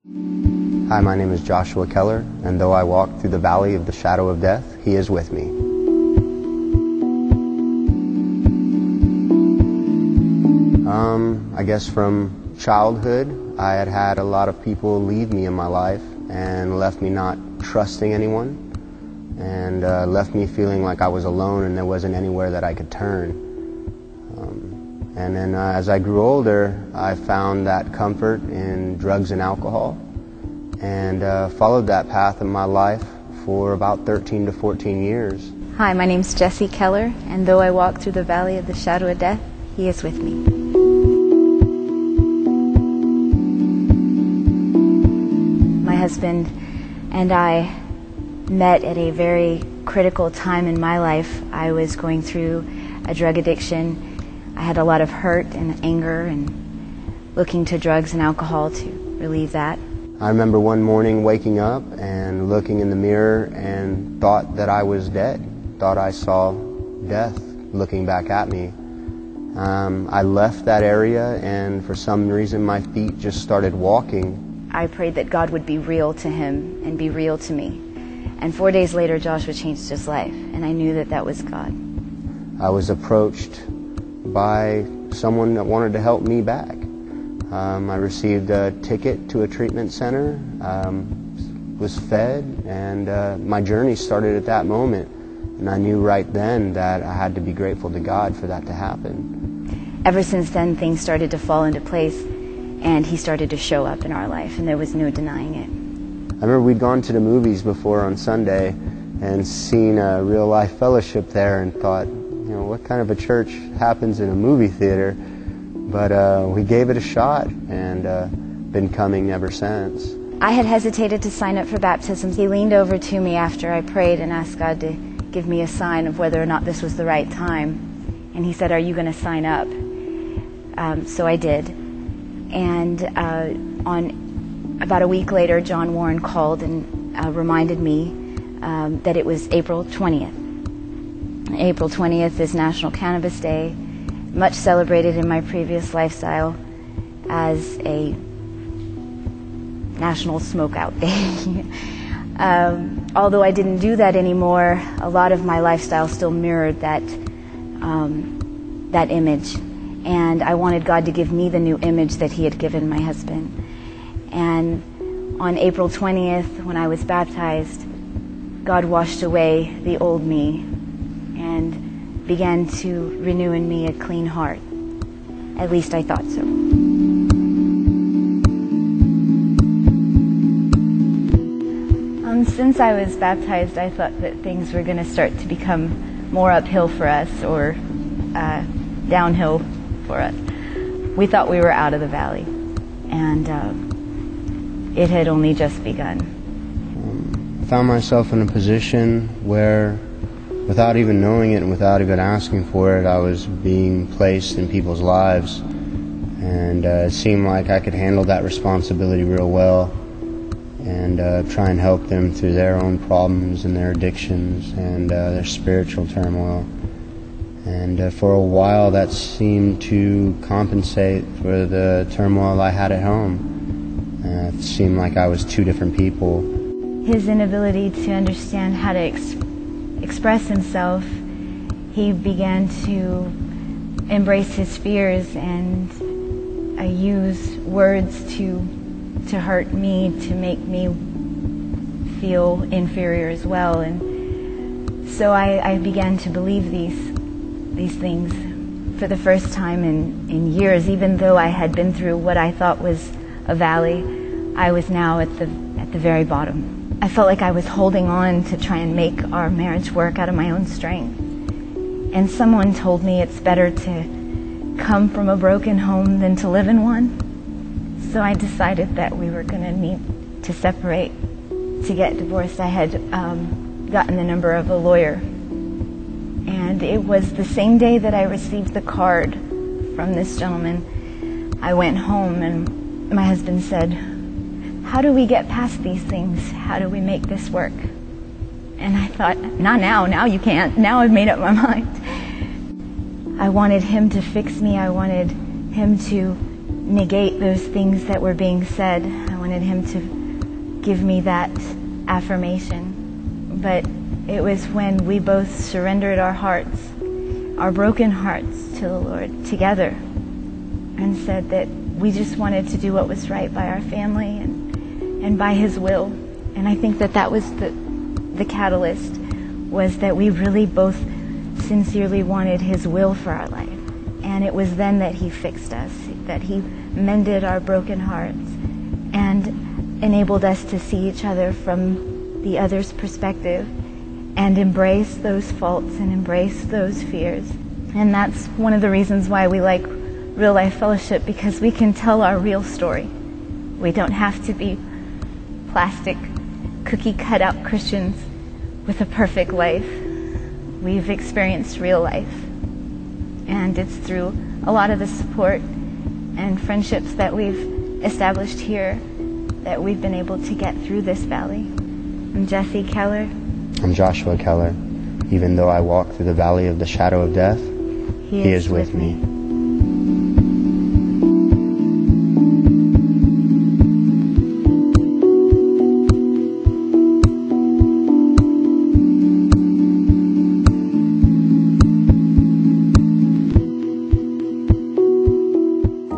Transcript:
Hi, my name is Joshua Keller, and though I walk through the valley of the shadow of death, He is with me. I guess from childhood, I had had a lot of people leave me in my life and left me not trusting anyone, and left me feeling like I was alone and there wasn't anywhere that I could turn. And then as I grew older, I found that comfort in drugs and alcohol, and followed that path in my life for about 13 to 14 years. Hi, my name's Jessie Keller, and though I walk through the valley of the shadow of death, He is with me. My husband and I met at a very critical time in my life. I was going through a drug addiction. I had a lot of hurt and anger and looking to drugs and alcohol to relieve that. I remember one morning waking up and looking in the mirror and thought that I was dead. Thought I saw death looking back at me. I left that area, and for some reason my feet just started walking. I prayed that God would be real to him and be real to me. And 4 days later, Joshua changed his life, and I knew that that was God. I was approached by someone that wanted to help me back. I received a ticket to a treatment center, was fed, and my journey started at that moment. And I knew right then that I had to be grateful to God for that to happen. Ever since then, things started to fall into place, and He started to show up in our life, and there was no denying it. I remember we'd gone to the movies before on Sunday and seen a real-life fellowship there and thought, you know, what kind of a church happens in a movie theater? But we gave it a shot and been coming ever since. I had hesitated to sign up for baptism. He leaned over to me after I prayed and asked God to give me a sign of whether or not this was the right time. And He said, "Are you going to sign up?" So I did. And on about a week later, John Warren called and reminded me that it was April 20th. April 20th is National Cannabis Day, much celebrated in my previous lifestyle as a National Smokeout Day. Although I didn't do that anymore, a lot of my lifestyle still mirrored that image. And I wanted God to give me the new image that He had given my husband. And on April 20th, when I was baptized, God washed away the old me and began to renew in me a clean heart. At least I thought so. Since I was baptized, I thought that things were going to start to become more uphill for us, or downhill for us. We thought we were out of the valley, and it had only just begun. I found myself in a position where, without even knowing it and without even asking for it, I was being placed in people's lives, and it seemed like I could handle that responsibility real well and try and help them through their own problems and their addictions and their spiritual turmoil. And for a while that seemed to compensate for the turmoil I had at home. It seemed like I was two different people. His inability to understand how to express himself, he began to embrace his fears and use words to hurt me, to make me feel inferior as well. And so I began to believe these things for the first time in years. Even though I had been through what I thought was a valley, I was now at the very bottom. I felt like I was holding on to try and make our marriage work out of my own strength. And someone told me it's better to come from a broken home than to live in one. So I decided that we were going to need to separate to get divorced. I had gotten the number of a lawyer. And it was the same day that I received the card from this gentleman. I went home and my husband said, "How do we get past these things? How do we make this work?" And I thought, not now. Now you can't. Now I've made up my mind. I wanted him to fix me. I wanted him to negate those things that were being said. I wanted wanted him to give me that affirmation. But it was when we both surrendered our hearts, our broken hearts, to the Lord together, and said that we just wanted to do what was right by our family and by His will. And I think that was the catalyst, was that we really both sincerely wanted His will for our life. And it was then that He fixed us, that He mended our broken hearts and enabled us to see each other from the other's perspective and embrace those faults and embrace those fears. And that's one of the reasons why we like Real Life Fellowship, because we can tell our real story. We don't have to be plastic, cookie cutout Christians with a perfect life. We've experienced real life. And it's through a lot of the support and friendships that we've established here that we've been able to get through this valley. I'm Jessie Keller. I'm Joshua Keller. Even though I walk through the valley of the shadow of death, He is with me.